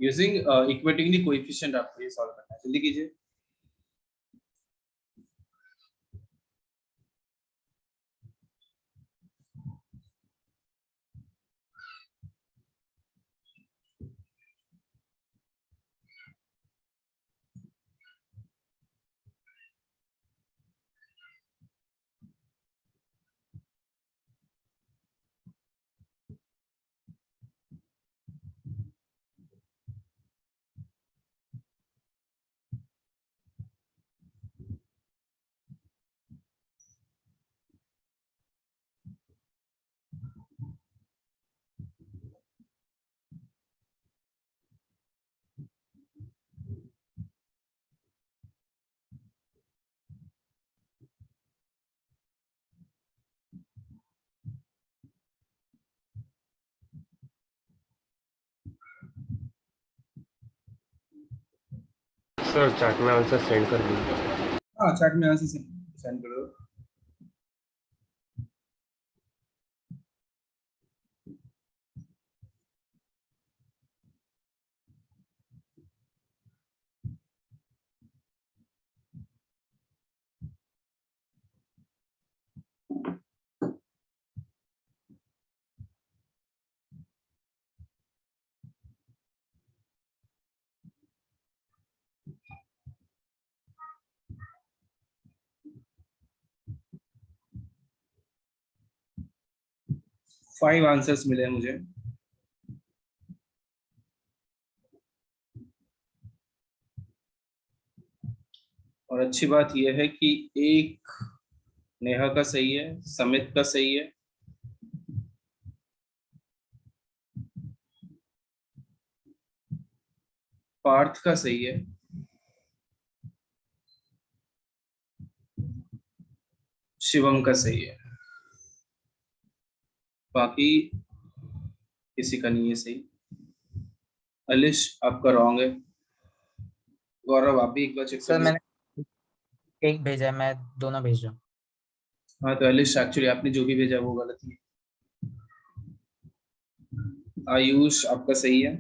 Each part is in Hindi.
यूजिंग इक्वेटिंग द कोएफिशिएंट आपको ये सॉल्व करना है, जल्दी कीजिए। सर चैट में आंसर सेंड कर दीजिए। हाँ, चैट में आंसर सेंड कर दो। फाइव आंसर्स मिले मुझे। और अच्छी बात यह है कि एक नेहा का सही है, समित का सही है, पार्थ का सही है, शिवम का सही है, बाकी किसी का नहीं है सही। अलिश आपका रॉन्ग है। गौरव आप भी एक बार चेक कर सर लो। मैंने एक भेजा है, मैं दोनों भेज रहा हूँ। हाँ तो अलिश एक्चुअली आपने जो भी भेजा वो गलत ही है। आयुष आपका सही है।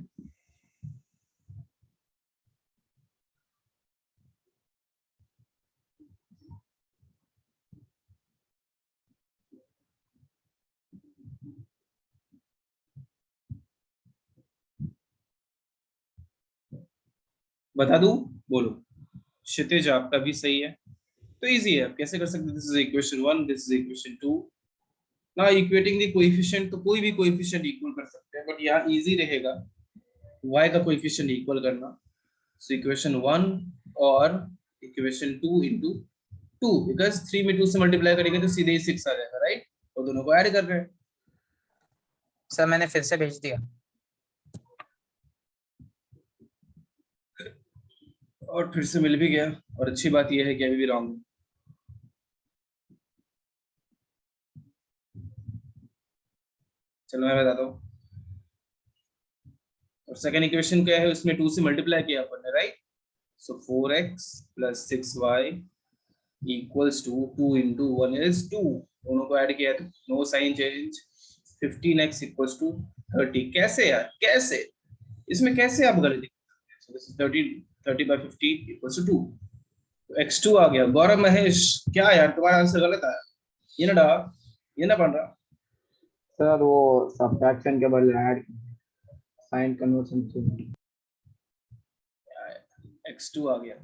बता दूं, बोलो। क्षितिज आपका भी सही है। तो इजी है, आप कैसे कर सकते हैं? This is equation 1, this is equation 2। ना इक्वेटिंग द कोएफिशिएंट, तो कोई भी कोएफिशिएंट इक्वल कर सकते हैं, बट यहाँ इजी रहेगा y का कोएफिशिएंट इक्वल करना। सो इक्वेशन 1 और इक्वेशन 2 इनटू 2, बिकॉज़ 3 में 2 से मल्टीप्लाई करेंगे तो सीधे ही 6 आ जाएगा, राइट? तो दोनों को ऐड कर रहे हैं। सर मैंने फिर से भेज दिया। और फिर से मिल भी गया, और अच्छी बात यह है कि अभी भी रॉन्ग है। चलो मैं बताता हूँ। और सेकंड इक्वेशन क्या है, उसमें 2 से मल्टीप्लाई किया अपन ने, right? So 4x + 6y equals to 2 into 1 is 2। दोनों को ऐड किया तो no sign change. 15x equals to 30। कैसे यार, कैसे इसमें कैसे आप गलती? So this is 30 by 15 equals to 2। तो x2 आ गया। गौरव महेश, क्या यार तुम्हारा आंसर गलत आया। ये ना डा, ये ना बन रहा। सर वो सब्ट्रैक्शन के बदले ऐड साइन कन्वर्शन से x2 आ गया।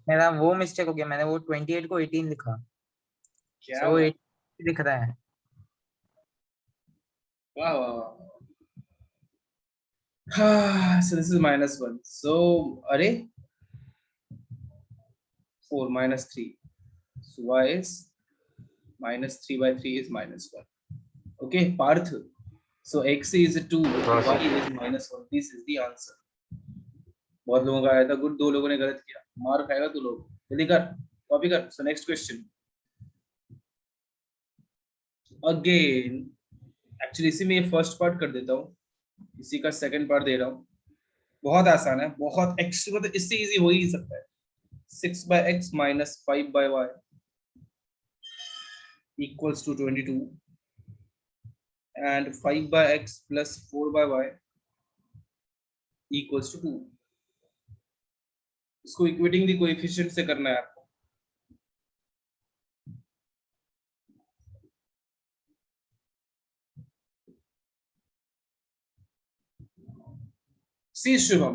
मेरा वो मिस्टेक हो गया, मैंने वो 28 को 18 लिखा। क्या सो 18 लिख रहा है। वाह वाह वाह। हाँ, so this is -1. So अरे 4 -3. So y is -3 by 3 is -1. Okay, Parth. So x is 2, हाँ, y is -1. This is the answer. बहुत लोगों का आया था गुड, 2 लोगों ने गलत किया। मार खाएगा तू लोग। जल्दी कर, कॉपी कर। So next question again. Actually इसी में ये फर्स्ट पार्ट कर देता हूँ, इसी का सेकंड पार्ट दे रहा हूँ। बहुत आसान है, बहुत एक्स, मतलब इससे इजी हो ही नहीं सकता है। 6 by x minus 5 by y equals to 22, and 5 by x plus 4 by y equals to 2. इसको इक्वेटिंग द कोएफिशिएंट से करना है आपको। सी शुभम,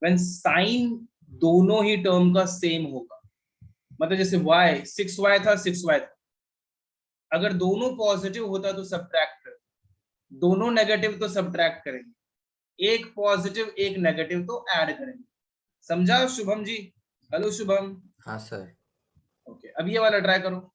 व्हेन साइन दोनों ही टर्म का सेम होगा, मतलब जैसे y 6y था 6y था, अगर दोनों पॉजिटिव होता तो सब्ट्रैक्ट कर, दोनों नेगेटिव तो सब्ट्रैक्ट करेंगे, एक पॉजिटिव एक नेगेटिव तो ऐड करेंगे। समझा शुभम जी? हेलो शुभम। हाँ सर। ओके, अब ये वाला ट्राई करो।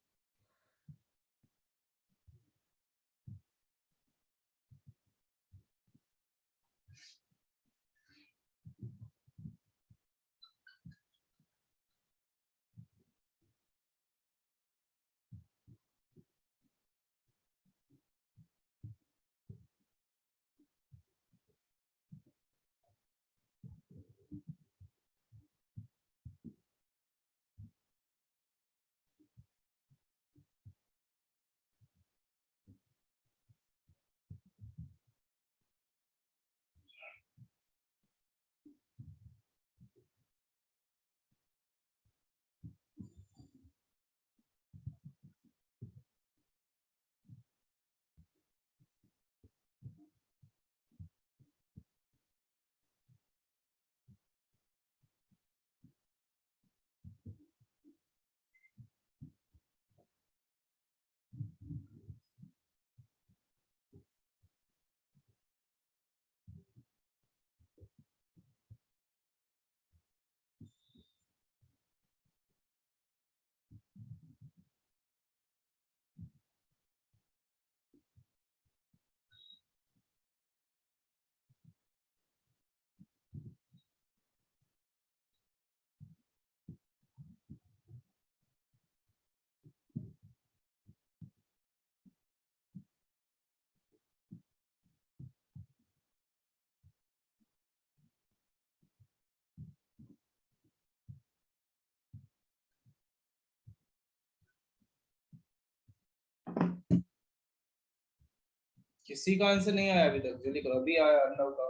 किसी का आंसर नहीं आया अभी तक? जल्दी करो, अभी आया अर्णव का।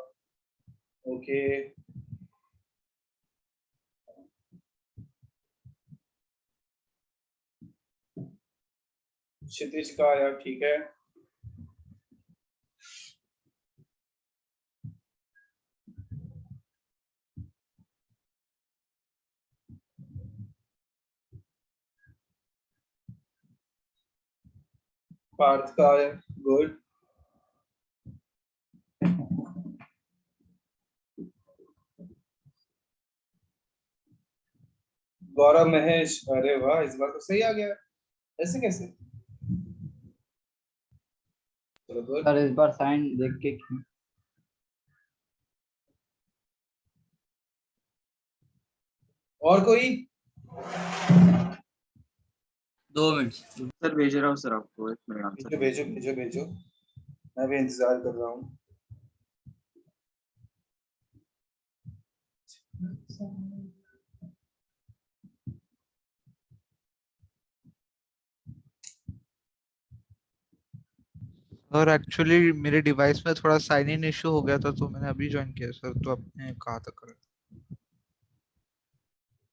ओके, क्षितिज का आया, ठीक है। पार्थ का आया, गुड। गौरव, महेश, अरे वाह, इस बार तो सही आ गया। ऐसे कैसे? चलो गुड। सर इस बार साइन देख के और कोई? 2 मिनट। सर भेज रहा हूँ सर आपको, 1 मिनट आंसर। भेजो भेजो भेजो भेजो, मैं भी इंतजार कर रहा हूँ। और एक्चुअली मेरे डिवाइस में थोड़ा साइन इन इशू हो गया था तो मैंने अभी ज्वाइन किया सर, तो आपने कहा था करें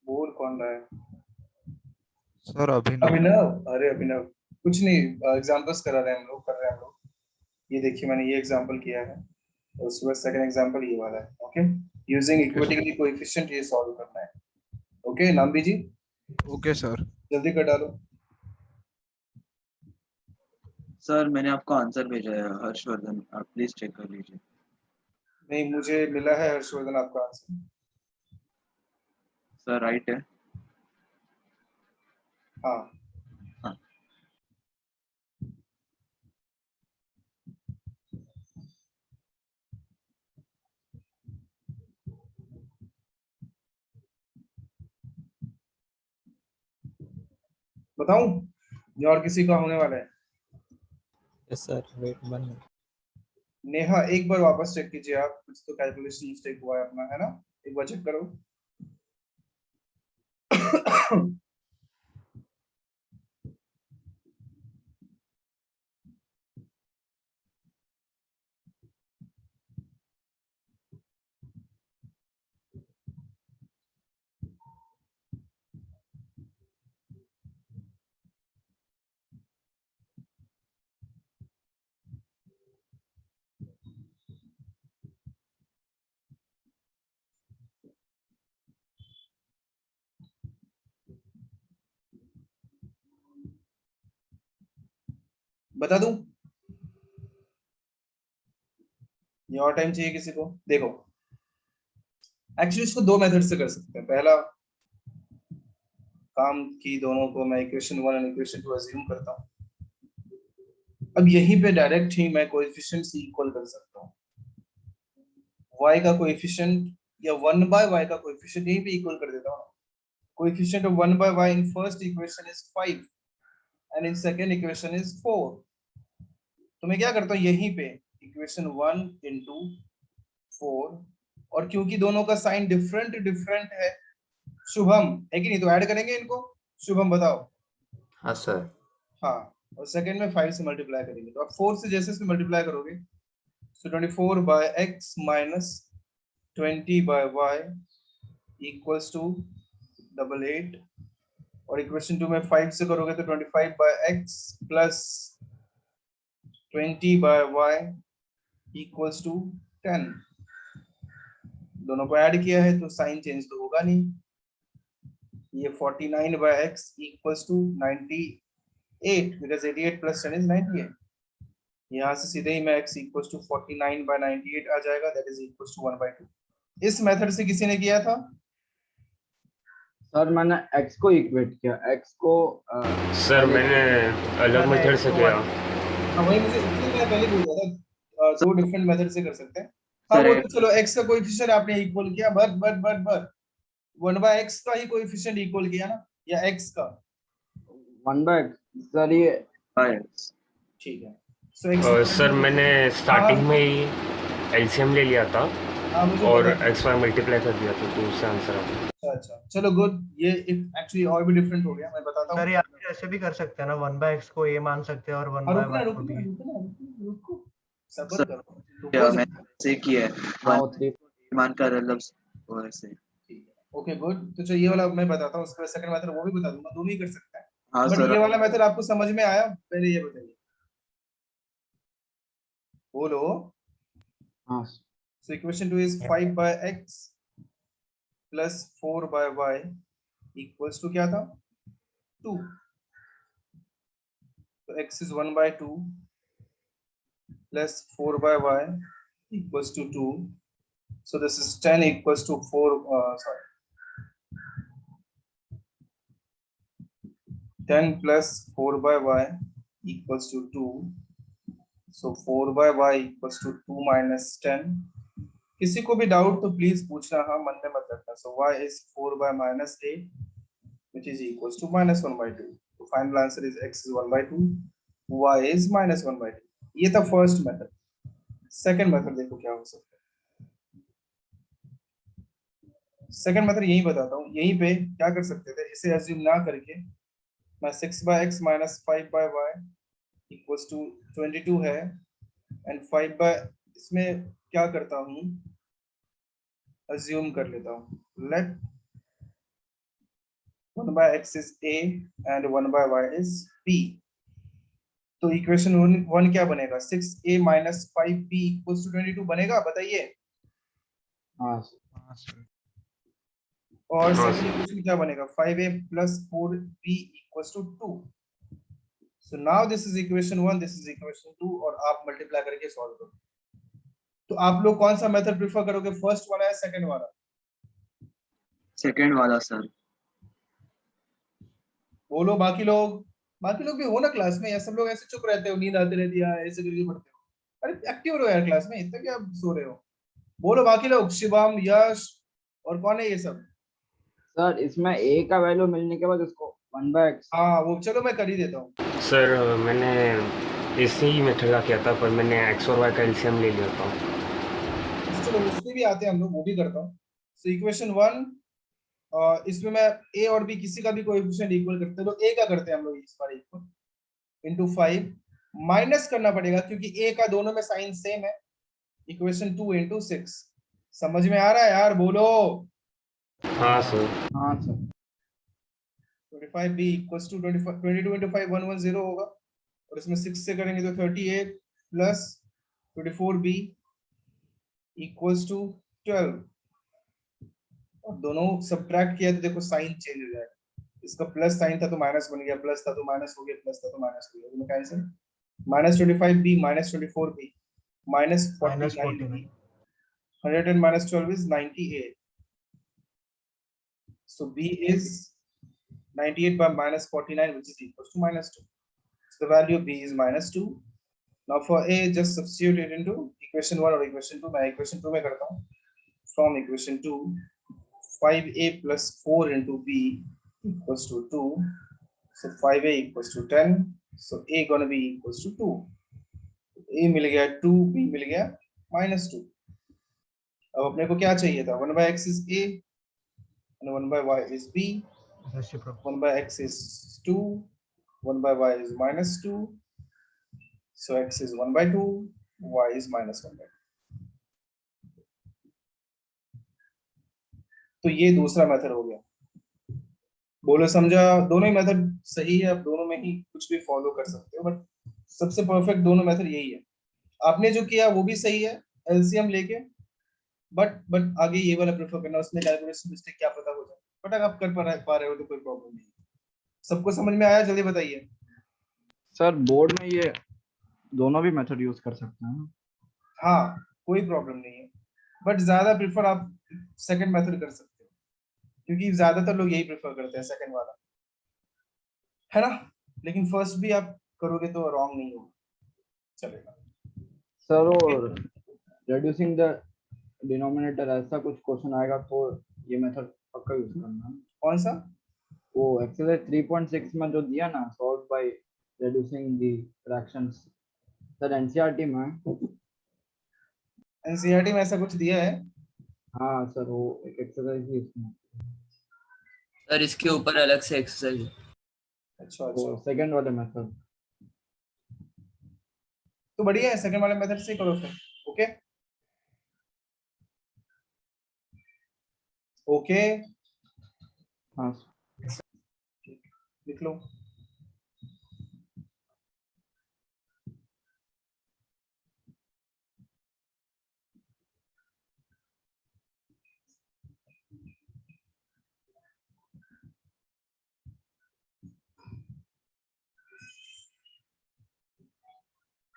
बोल कौन रहा है? सर। अभिनव। अभिनव, अरे अभिनव, कुछ नहीं, एग्जांपल्स करा रहे हैं हम लोग, कर रहे हैं हम लोग। ये देखिए, मैंने ये एग्जांपल किया है, और उसके बाद सेकंड एग्जांपल ये वाला है। ओके, यूजिंग इक्वेटिंग कोएफिशिएंट ये सॉल्व करना है। ओके नाम्बी जी, ओके सर। जल्दी कर डालो। सर मैंने आपको आंसर भेजा है हर्षवर्धन, आप प्लीज चेक कर लीजिए। नहीं, मुझे मिला है हर्षवर्धन आपका आंसर। सर राइट है। हाँ, हाँ। बताऊं या और किसी का होने वाला है? Yes sir, wait 1 minute. Neha, एक बार वापस चेक कीजिए आप, कुछ तो कैलकुलेशन मिस्टेक हुआ है अपना, है ना? एक बार चेक करो। बता दूं ये और टाइम चाहिए किसी को? देखो एक्चुअली इसको दो मेथड से कर सकते हैं। पहला काम की दोनों को मैं इक्वेशन 1 और इक्वेशन 2 अज्यूम करता हूँ। अब यहीं पे डायरेक्ट ही मैं कोएफिशिएंट्स इक्वल कर सकता हूँ। y का कोएफिशिएंट या 1 by y का कोएफिशिएंट यहीं पे इक्वल कर देता हूँ। Coefficient of 1 by y in first equation is 5 and in second equation is 4। तो मैं क्या करता हूँ यहीं पे इक्वेशन 1 into 4, और क्योंकि दोनों का साइन डिफरेंट है, शुभम है कि नहीं, तो ऐड करेंगे इनको। शुभम बताओ। हाँ सर। हाँ, और सेकंड में 5 से मल्टीप्लाई करेंगे, तो आप 4 से जैसे इसमें मल्टीप्लाई करोगे so 24 by x minus 20 by y equals to 88, और इक्वेशन 2 में 5 से करोगे तो 25 by x plus 20 by y equals to 10। दोनों को ऐड किया है तो साइन चेंज तो होगा नहीं। ये 49 by x equals to 98 because 88 plus 10 is 98। यहाँ से सीधे ही मैं x equals to 49 by 98 आ जाएगा, that is equals to 1/2। इस मेथड से किसी ने किया था? सर मैंने x को इक्वेट किया, x को सर मैंने अलग मेथड से किया। हाँ वही मुझे इसलिए मैं पहले बोल रहा था दो डिफरेंट मेथड से कर सकते हैं। हाँ सर, वो तो चलो x का कोएफिशिएंट आपने इक्वल किया, बट 1/x का ही कोएफिशिएंट इक्वल किया ना, या x का? 1/x सर ये Yes. ठीक है। सो x सर मैंने स्टार्टिंग में ही एलसीएम ले लिया था हाँ मुझे और पता है। एक्स वाई मल्टीप्लाई कर दिया था, तो उससे आंसर आ गया। अच्छा चलो गुड। ये एक्चुअली और भी डिफरेंट हो गया, मैं बताता हूँ। सर यार ऐसे भी कर सकते हैं ना, 1/x को a मान सकते हैं और 1/y को b। रुको सब्र सर, करो, या रुको मैंने ऐसे किया है, हाँ 1 3 मान कर मतलब वो ऐसे। Okay good. तो चलो ये वाला मैं बताता हूँ, उसके बाद सेकंड मेथड वो भी बता दूंगा, दोनों ही कर सकते हैं। हाँ बट सर। ये वाला मेथड आपको समझ में आया? पहले ये बताइए, बोलो। हाँ So equation 2 is 5 by x plus 4 by y equals to क्या था? 2। तो x is 1/2 plus 4 by y equals to 2. So this is 10 equals to 4. Sorry, 10 plus 4 by y equals to 2. So 4 by y equals to 2 minus 10. किसी को भी डाउट तो प्लीज पूछना, हाँ मन में मत रखना। So y is 4 by minus 8 which is equals to minus 1/2. So final answer is x is 1/2, y is minus 1/2। ये था फर्स्ट मेथड। सेकंड मेथड देखो क्या हो सकता है। सेकंड मेथड यही बताता हूँ। यहीं पे क्या कर सकते थे, इसे अज्यूम ना करके मैं 6 by x minus 5 by y equals to 22 है, एंड 5 by इसमें क्या करता हूँ, अज्यूम कर लेता हूँ, late 1 by x is a and 1 by y is b। तो इक्वेशन 1 क्या बनेगा? 6a minus 5b equals to 22 बनेगा, बताइए। हाँ और हाँ, सेकंड इक्वेशन क्या बनेगा? 5a plus 4b equals to 2। So now this is equation 1, this is equation 2, और आप मल्टीप्लाई करके सॉल्व करो। तो आप लोग कौन सा मेथड प्रेफर करोगे, फर्स्ट वाला या सेकंड वाला? सेकंड वाला सर। बोलो बाकी लोग भी हो ना क्लास में, या सब लोग ऐसे चुप रहते हो, नींद आती रहती है, ऐसे करके पढ़ते हो? अरे एक्टिव रहो यार क्लास में, इतना क्या सो रहे हो? बोलो बाकी लोग, शिवम, यश और कौन है ये सब? सर इसमें a का वैल्यू मिलने के बाद उसको 1/x हाँ वो चलो मैं कर ही देता हूँ। सर मैंने इसी मेथड का किया था, पर मैंने एक्स और वाई का एलसीएम ले लिया था। चलो उसमें भी आते हैं हम लोग, वो भी करता हूँ। सो इक्वेशन 1, इसमें मैं a और b किसी का भी कोएफिशिएंट इक्वल करते हैं, तो a का करते हैं हम लोग इस बार इक्वल इनटू 5 माइनस करना पड़ेगा क्योंकि a का दोनों में साइन सेम है। इक्वेशन 2 into 6 समझ में आ रहा है यार? बोलो। हाँ सर। हाँ sir 25b equals to 22 into 5 110 होगा, और इसमें 6 से करेंगे तो 38 प्लस 24b equals to 12, और दोनों सब्ट्रैक्ट किया तो देखो साइन चेंज हो जाएगा। इसका प्लस साइन था तो माइनस बन गया, प्लस था तो माइनस हो गया, प्लस था तो माइनस हो गया। दोनों cancel, -25b -24b -49b. -49. 100 and -12 is 98. So b is 98 by -49, which is equals to -2. So the value of b is -2. Now for a, just substitute it into equation 1 or equation 2. मैं equation 2 में करता हूँ. From equation 2, 5a plus 4 into b equals to 2. So 5a equals to 10. So a gonna be equals to 2. a मिल गया 2, b मिल गया -2. अब अपने को क्या चाहिए था? 1 by x is a and 1 by y is b. Reciprocal. 1 by x is 2, 1 by y is -2. So x is 1 by 2, y is -1 by 2. तो ये दूसरा मेथड हो गया. बोलो समझा? दोनों ही मेथड सही है, आप दोनों में ही कुछ भी फॉलो कर सकते हो, बट सबसे परफेक्ट दोनों मेथड यही है. आपने जो किया वो भी सही है एलसीएम लेके, बट आगे ये वाला प्रेफर करना, उसमें कैलकुलेशन मिस्टेक क्या पता हो जाए, बट अगर आप कर पा रहे हो तो कोई प्रॉब्लम नहीं. सबको समझ में आया? जल्दी बताइए. सर बोर्ड में ये दोनों भी मेथड यूज कर सकते हैं. हाँ, कोई प्रॉब्लम नहीं है, बट ज्यादा प्रेफर आप सेकंड मेथड कर सकते हो, क्योंकि ज्यादातर लोग यही प्रेफर करते हैं सेकंड वाला, है ना. लेकिन फर्स्ट भी आप करोगे तो रॉन्ग नहीं होगा, चलेगा. सर और reducing the denominator ऐसा कुछ क्वेश्चन आएगा तो ये मेथड पक्का यूज करना है. कौन सा? वो एक्सरसाइज 3.6 में जो दिया ना, solve by reducing the fractions, sir NCERT में. एनसीईआरटी में ऐसा कुछ दिया है? हाँ सर, वो एक एक्सरसाइज है इसमें. सर इसके ऊपर अलग से एक्सरसाइज है। अच्छा वो अच्छा, सेकंड वाले मेथड. तो बढ़िया है, सेकंड वाले मेथड से ही करो फिर. ओके ओके, हाँ लिख लो.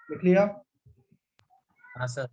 लिख लिया? हाँ सर।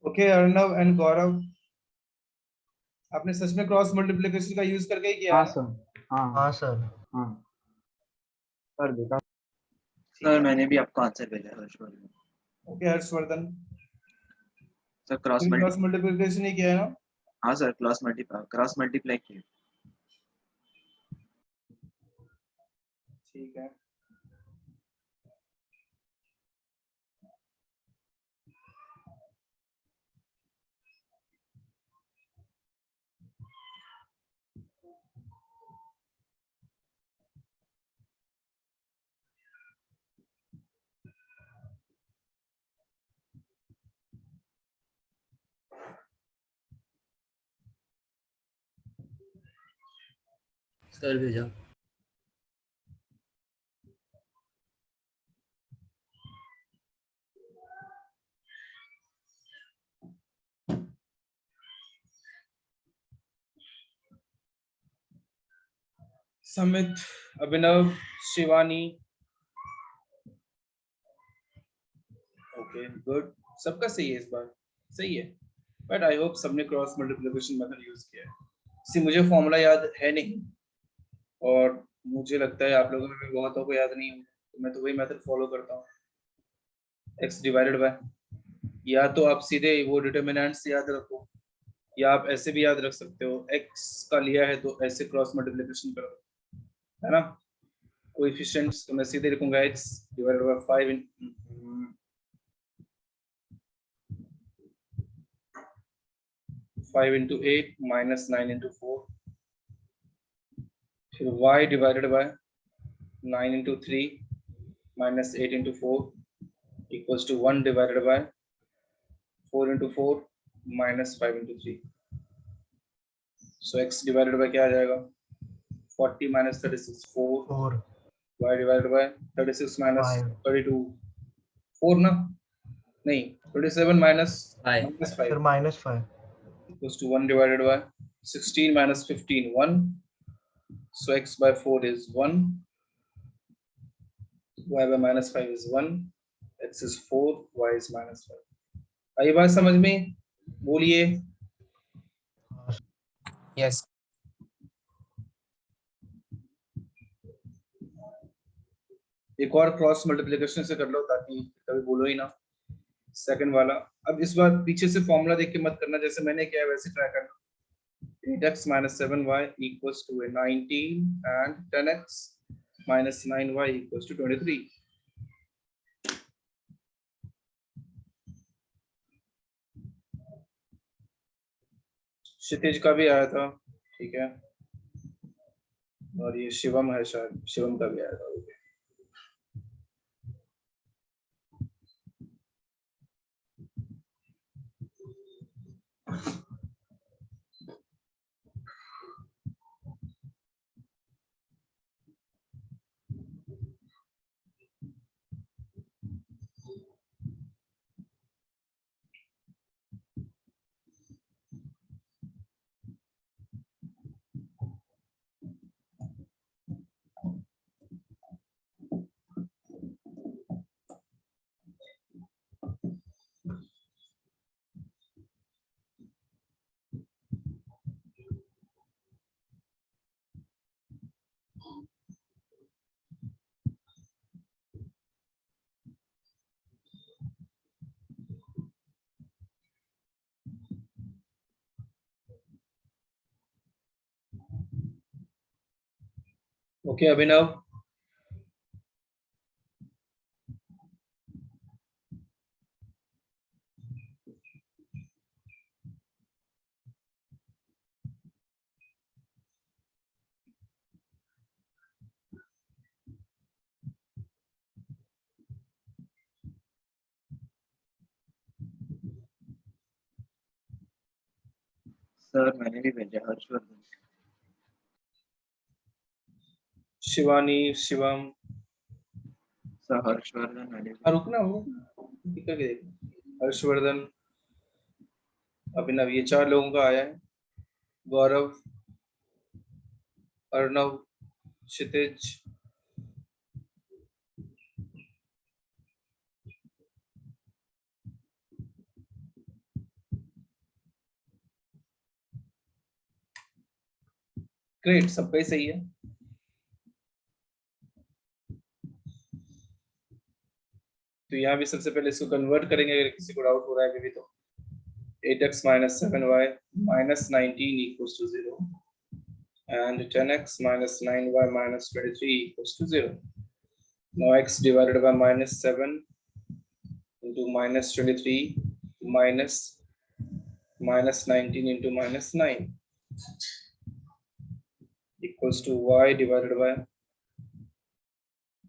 ओके अर्णव एंड गौरव, आपने सच में क्रॉस मल्टीप्लिकेशन का यूज करके ही किया हाँ है ना? सर. हाँ हाँ सर। हाँ सर देखा. सर मैंने भी आपको आंसर भेजा है Harshvardhan. Okay Harshvardhan, sir cross cross multiplication ही किया है ना? हाँ सर क्रॉस मल्टीप्लाई किया. ठीक है. सर भेजा। समित, अभिनव, शिवानी, ओके गुड, सबका सही है इस बार, सही है। बट आई होप सबने क्रॉस मल्टीप्लिकेशन मेथड यूज किया है। सी मुझे फॉर्मूला याद है नहीं, और मुझे लगता है आप लोगों में भी बहुतों को याद नहीं होगा, तो मैं तो वही मेथड फॉलो करता हूँ, x डिवाइडेड बाय, या तो आप सीधे वो डिटर्मिनेंट्स याद रखो, या आप ऐसे भी याद रख सकते हो, x का लिया है तो ऐसे क्रॉस मल्टीप्लिकेशन करो, है ना। कोएफिशिएंट्स तो मैं सीधे लिखूंगा x divided by 5 into 8 minus 9 into 4, फिर y divided by 9 into 3 minus 8 into 4 equals to 1 divided by 4 into 4 minus 5 into 3. So x divided by क्या आ जाएगा, 40 minus 36 4, 4 y divided by 36 minus 5 32 4 ना, नहीं 27 minus 5 फिर -5 -5 equals to 1 divided by 16 minus 15 1. So x by 4 is 1, y by -5 is 1, x is 4, y is -5. आई बात समझ में, बोलिए। यस एक और क्रॉस मल्टीप्लिकेशन से कर लो ताकि कभी बोलो ही ना, सेकंड वाला। अब इस बार पीछे से फॉर्मूला देख के मत करना, जैसे मैंने किया है वैसे ट्राई करना। 8x minus 7y equals to a 19 and 10x minus 9y equals to 23. क्षितिज का भी आया था, ठीक है, और ये शिवम है, शायद शिवम का भी आया था। ओके अभिनव, सर मैंने भी भेजा हर्षवर्धन। शिवानी, शिवम, सर हर्षवर्धन मैंने रुकना वो करके देख, हर्षवर्धन, अभिनव, ये 4 लोगों का आया है। गौरव, अर्णव, क्षितिज, ग्रेट, सबका ही सही है। तो यहाँ भी सबसे पहले इसको कन्वर्ट करेंगे, अगर किसी को डाउट हो रहा है कभी तो। 8x minus 7y minus 19 equals to 0 and 10x minus 9y minus 23 equals to 0. Now x divided by minus 7 into minus 23 minus 19 into minus 9 equals to y divided by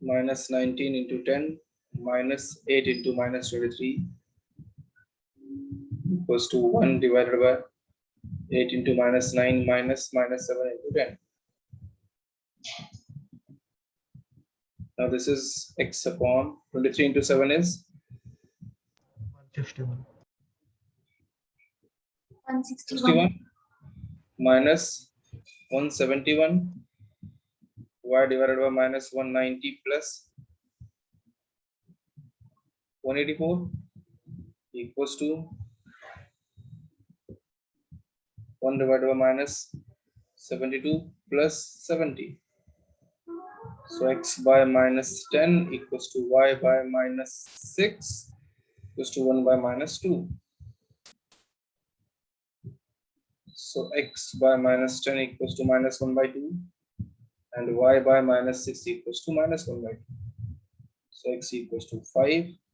minus 19 into 10 minus 8 into minus 23 equals to 1 divided by 8 into minus 9 minus 7 into 10. Now this is x upon 23 into 7 is 161. 61 minus 171 y divided by minus 190 plus 184 equals to 1 divided by minus 72 plus 70. So x by minus 10 equals to y by minus 6 equals to 1 by minus 2. So x by minus 10 equals to minus 1 by 2 and y by minus 6 equals to minus 1 by 2. So x equals to 5,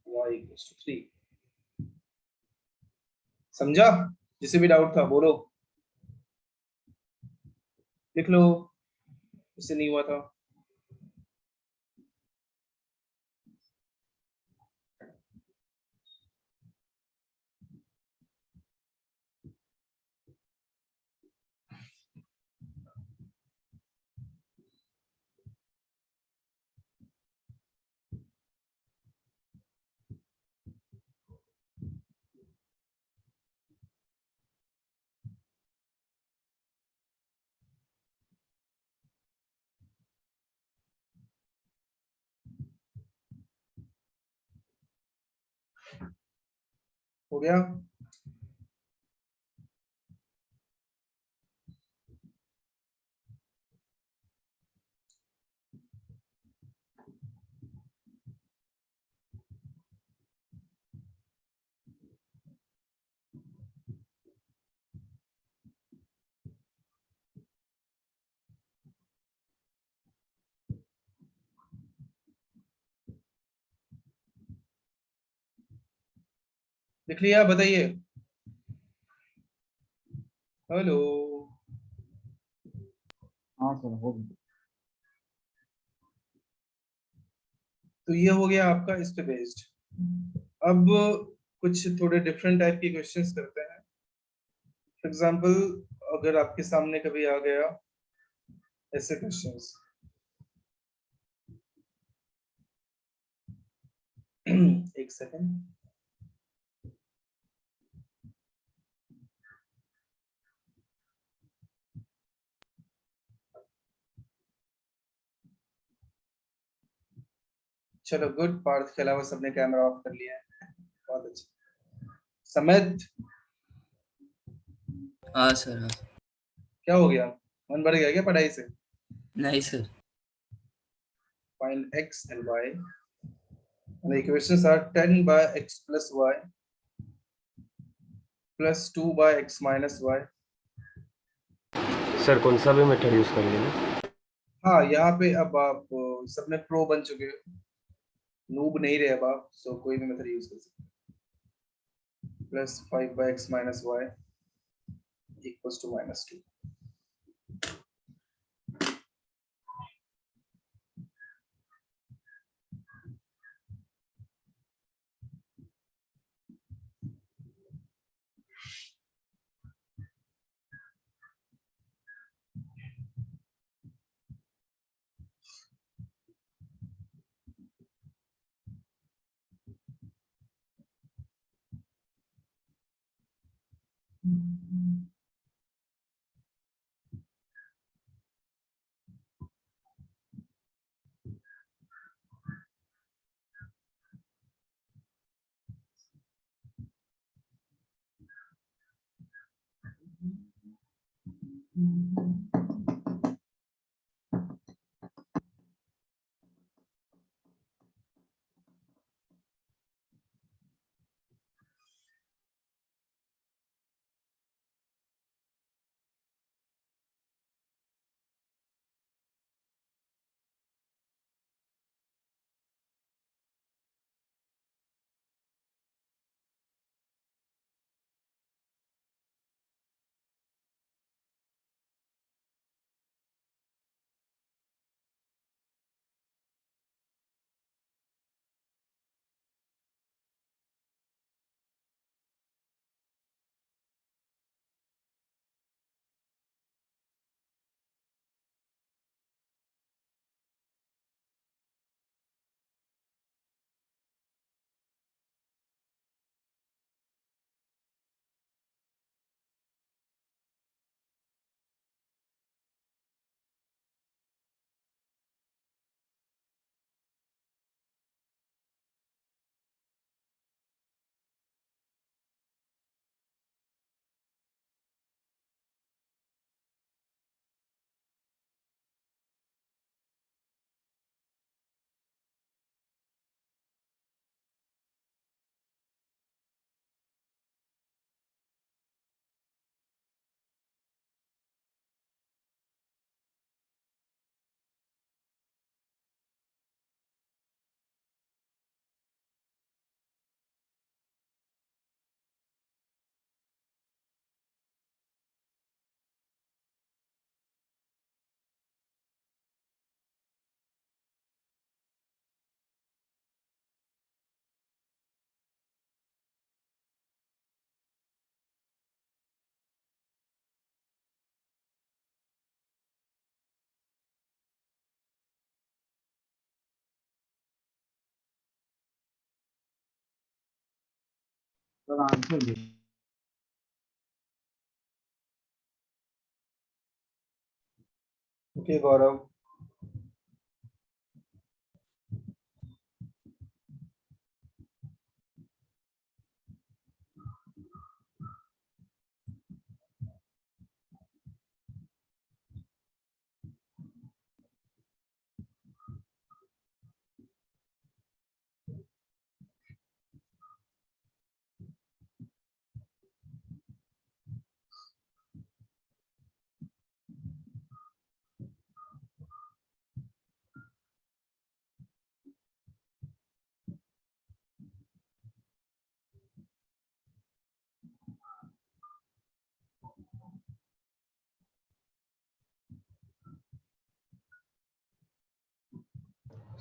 y equals to 3. समझा? जिसे भी डाउट था बोलो, लिख लो, इससे नहीं हुआ था. हो गया? लिख लिया? बताइए. हेलो. हाँ सर हो गया. तो ये हो गया आपका इस पे बेस्ड. अब कुछ थोड़े डिफरेंट टाइप के क्वेश्चंस करते हैं. फॉर एग्जांपल अगर आपके सामने कभी आ गया ऐसे क्वेश्चंस, एक सेकंड. चलो गुड. पार्थ के अलावा सबने कैमरा ऑफ कर लिया है. बहुत अच्छा. समेत हाँ सर हाँ. क्या हो गया? मन भर गया क्या पढ़ाई से? नहीं sir. Find x and y. And the equations are 10 by x plus y plus 2 by x minus y. Sir कौन सा भी मेथड यूज कर लेना? हाँ, यहाँ पे अब आप सबने प्रो बन चुके हो, नूब नहीं रहे अब आप. सो कोई भी मेथड यूज कर सकते. Plus 5 by x minus y equals to minus 2. Sir answer भी ओके गौरव,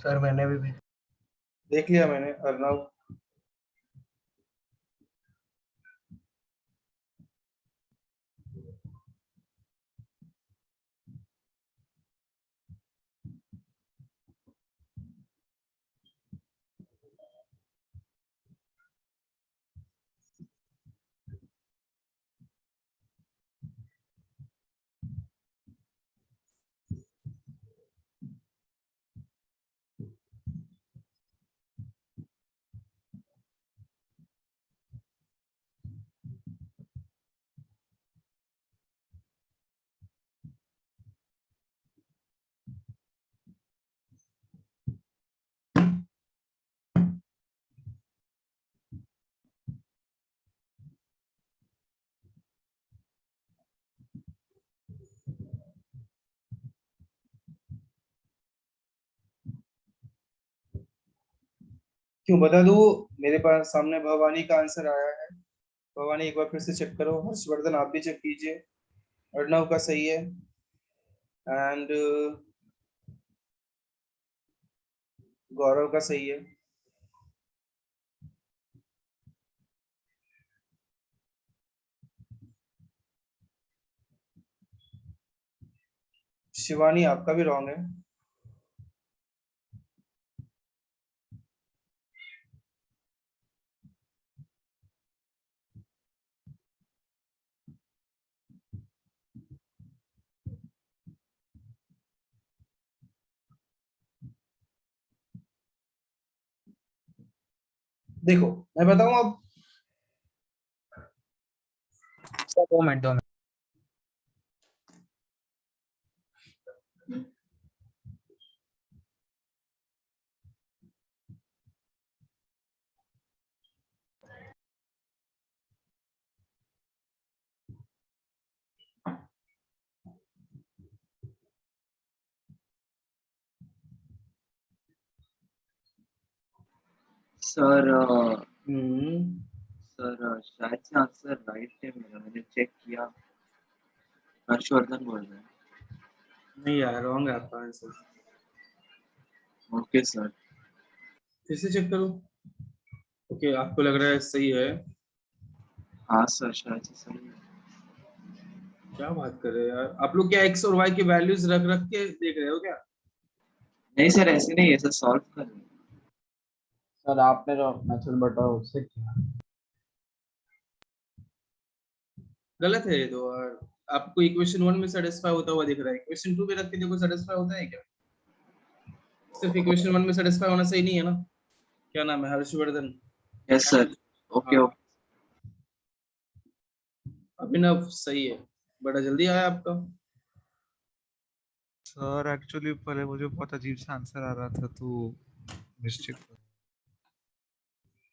सर मैंने भी देख लिया मैंने। अर्नव, क्यों बता दूं? मेरे पास सामने भवानी का आंसर आया है। भवानी एक बार फिर से चेक करो। हर्षवर्धन आप भी चेक कीजिए। अर्णव का सही है। एंड गौरव का सही है। शिवानी आपका भी रॉन्ग है। देखो मैं बताऊं अब। Sir 2 minute. सर हम्म, सर शायद से आंसर राइट है मेरा, मैंने चेक किया। हर्षवर्धन बोल रहे हैं। नहीं यार, रॉन्ग है आपका आंसर। Okay sir. फिर से चेक करो। ओके, आपको लग रहा है सही है। हाँ सर शायद से सही है। क्या बात कर रहे हो यार आप लोग? क्या एक्स और वाई की वैल्यूज रख रख के देख रहे हो क्या? नहीं सर ऐसे नहीं, ऐसा सॉल्व कर रहे हैं। सर आपने जो मेथड बताया उससे किया। गलत है ये तो। और आपको इक्वेशन 1 में सेटिस्फाई होता हुआ दिख रहा है। इक्वेशन 2 में रख के देखो, सेटिस्फाई होता है क्या? सिर्फ इक्वेशन 1 में सेटिस्फाई होना सही नहीं है ना? क्या नाम है? हर्षवर्धन। Yes sir. ओके हाँ, ओके। अभिनव सही है। बड़ा जल्दी आया आपका। सर एक्चुअली पहले मुझे बहुत अजीब सा आंसर आ रहा था तो मिस्टेक।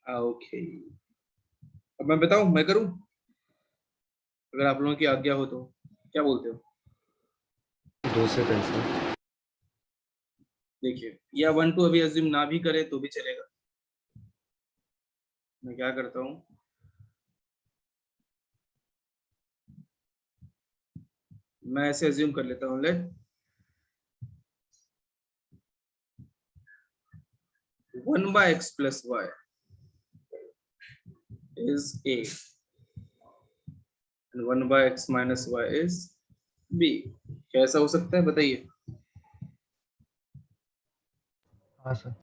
ओके, अब मैं बताऊं, मैं करूं? अगर आप लोगों की आज्ञा हो तो क्या बोलते हो? 2 सेकंड सर। देखिए, या 1 2 अभी अज्यूम ना भी करे तो भी चलेगा। मैं क्या करता हूँ, मैं ऐसे अज्यूम कर लेता हूँ। Let 1/x plus y is a and 1/x minus y is b। क्या ऐसा हो सकता है? बताइए। हाँ सर।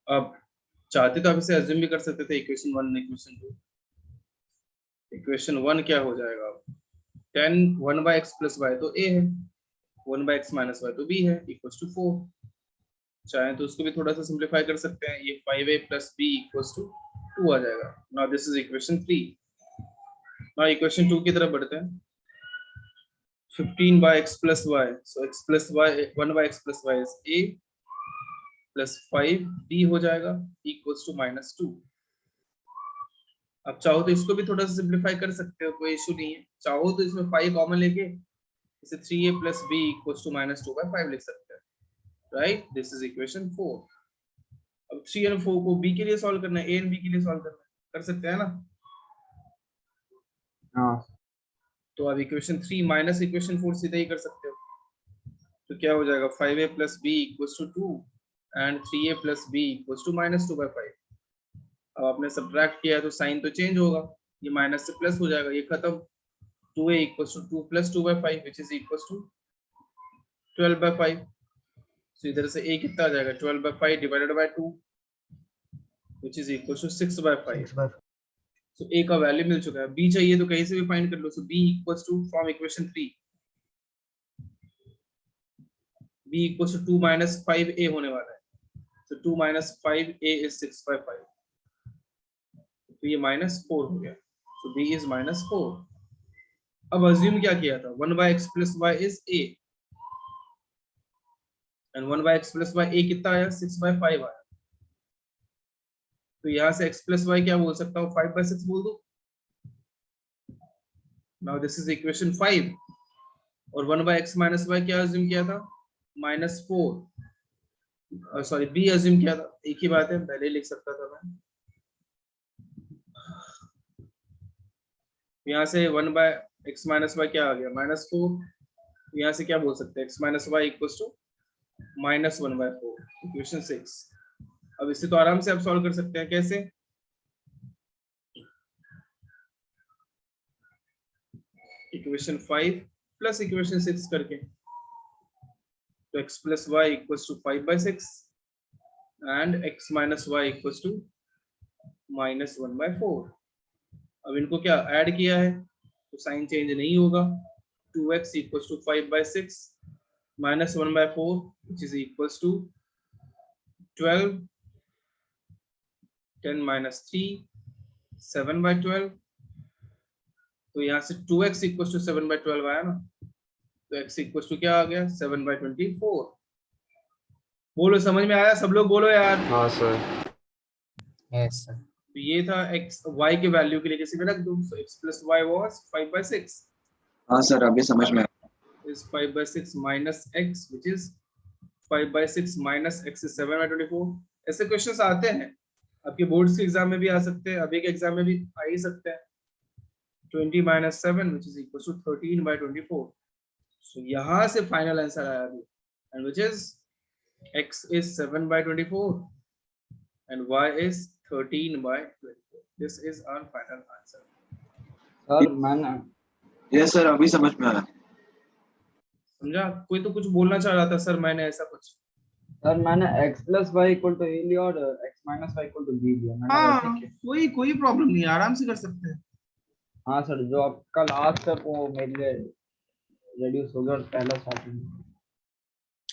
अब चाहते तो आप इसे अज्यूम भी कर सकते थे इक्वेशन 1 इक्वेशन 2। इक्वेशन 1 क्या हो जाएगा, 10 1 by x plus y तो a है, 1 by x minus y तो b है, इक्वल्स टू 4। चाहे तो उसको भी थोड़ा सा सिंपलीफाई कर सकते हैं, ये 5a plus b equals to 2 आ जाएगा। Now this is equation 3। Now equation 2 की तरफ बढ़ते हैं। 15 by x plus y, so x plus y 1 by x plus y is a plus 5b हो जाएगा इक्वल्स टू -2। अब चाहो तो इसको भी थोड़ा सा सिंपलीफाई कर सकते हो, कोई इशू नहीं है। चाहो तो इसमें 5 कॉमन लेके इसे 3a plus b equals to -2/5 लिख सकते हैं, राइट। This is equation 4। अब 3 और 4 को b के लिए सॉल्व करना है, a और b के लिए सॉल्व करना है, कर सकते हैं ना। हाँ तो अब इक्वेशन 3 माइनस इक्वेशन 4 सीधे ही कर सकते हो। तो क्या हो जाएगा, 5a plus b equals to 2 and 3a plus b equals to -2/5। अब आपने सब्ट्रैक्ट किया है तो साइन तो चेंज होगा, ये माइनस से प्लस हो जाएगा, ये खत्म। 2a equals to 2 plus 2/5 which is equals to 12/5। so इधर से a कितना आ जाएगा, 12/5 divided by 2 which is equals to 6/5। 6/5 so a का वैल्यू मिल चुका है। b चाहिए तो कहीं से भी फाइंड कर लो। so b equals to from equation 3 b equals to 2 minus 5a होने वाला है। so 2 minus 5a is 6/5। तो ये -4 हो गया। so b is -4। अब अज्यूम क्या किया था, 1 by x plus y is a and 1 by x plus y a कितना आया, 6/5 आया। तो यहाँ से x plus y क्या बोल सकता हूँ, 5/6 बोल दो। नाउ दिस इज इक्वेशन 5 और 1 by x minus y क्या अज्यूम किया था, -4। सॉरी b अज्यूम किया था, एक ही बात है, पहले लिख सकता था मैं। यहाँ से 1 by x minus y क्या आ गया, -4। यहाँ से क्या बोल सकते हैं, x minus y equals to -1/4, equation 6। अब इसे तो आराम से आप सॉल्व कर सकते हैं, कैसे, इक्वेशन 5 प्लस इक्वेशन 6 करके। तो x plus y equals to 5/6 and x minus y equals to -1/4। अब इनको क्या ऐड किया है तो साइन चेंज नहीं होगा। 2x equals to 5/6 -1/4 which is equals to 12, 10 minus 3 7/12। तो यहाँ से 2x equals to 7/12 आया ना, तो x equals to क्या आ गया, 7/24। बोलो समझ में आया, सब लोग बोलो यार। हाँ सर। Yes sir. तो ये था x y के वैल्यू के लिए किसी में रख दूं। so x plus y was 5/6 हाँ सर अभी समझ में आया। is 5/6 minus x which is 5/6 minus x is 7/24। ऐसे क्वेश्चंस आते हैं आपके बोर्ड्स के एग्जाम में भी आ सकते हैं, अभी के एग्जाम में भी आ ही सकते हैं। 20 minus 7 which is equal to 13/24। so यहाँ से फाइनल आंसर आया अभी, and which is x is 7/24 and y is 13/24। this is our final answer। Sir मैंने यस सर अभी समझ में आया। समझा, कोई तो कुछ बोलना चाह रहा था सर, मैंने ऐसा कुछ। सर मैंने x plus y equal to a लिया और x minus y equal to b लिया, मैंने वैसे हाँ किया। कोई प्रॉब्लम नहीं है, आराम से कर सकते हैं। हाँ सर, जो आपका लास्ट स्टेप वो मेरे लिए रेड्यूस हो गया और पहला स्टार्टिंग।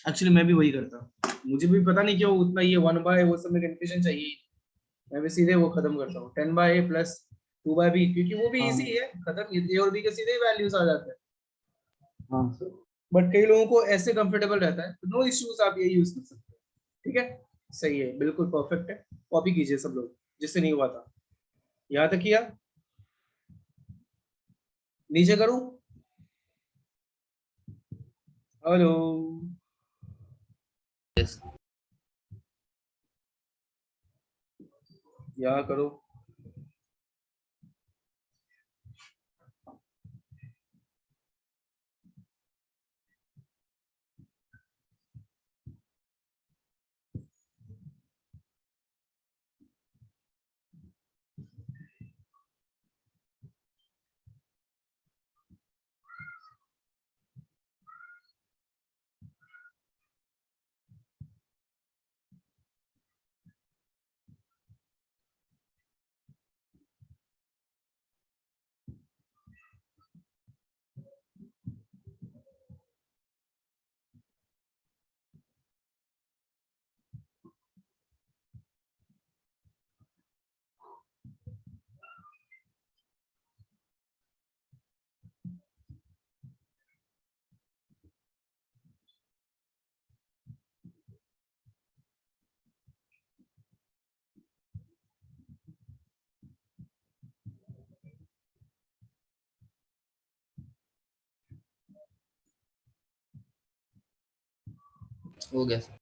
एक्चुअली मैं भी वही करता, मुझे भी पता नहीं क्यों उतना ये 1 by वो सब में कंफ्यूजन चाहिए, मैं भी सीधे वो खत्म करता हूँ 10/a plus 2/b, क्योंकि वो भी हाँ। इजी है, खत्म, a और b के सीधे वैल्यूज आ जाते हैं। हाँ सर। बट कई लोगों को ऐसे कंफर्टेबल रहता है, तो नो इश्यूज, आप ये यूज कर सकते हैं। ठीक है, सही है, बिल्कुल परफेक्ट है। कॉपी कीजिए सब लोग, जिससे नहीं हुआ था। यहाँ तक किया, नीचे करूं, हेलो, यस यहाँ करो। हो गया सर।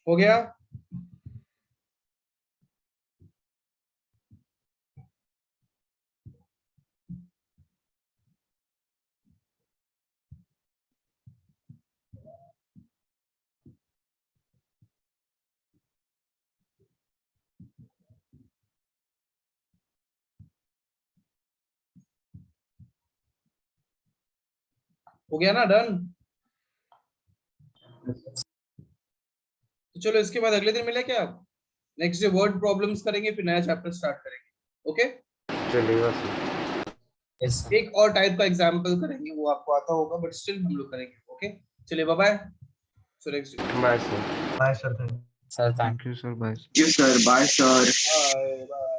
हो गया? हो गया ना? डन? तो चलो इसके बाद अगले दिन मिले क्या? नेक्स्ट डे वर्ड प्रॉब्लम्स करेंगे, फिर नया चैप्टर स्टार्ट करेंगे। ओके? चलेगा सर। Yes sir. एक और टाइप का एग्जाम्पल करेंगे, वो आपको आता होगा बट स्टिल हम लोग करेंगे। ओके, चलिए bye bye. So next bye sir. Bye sir. Sir thank thank you sir, bye. Thank you, sir. Bye, sir. Bye bye.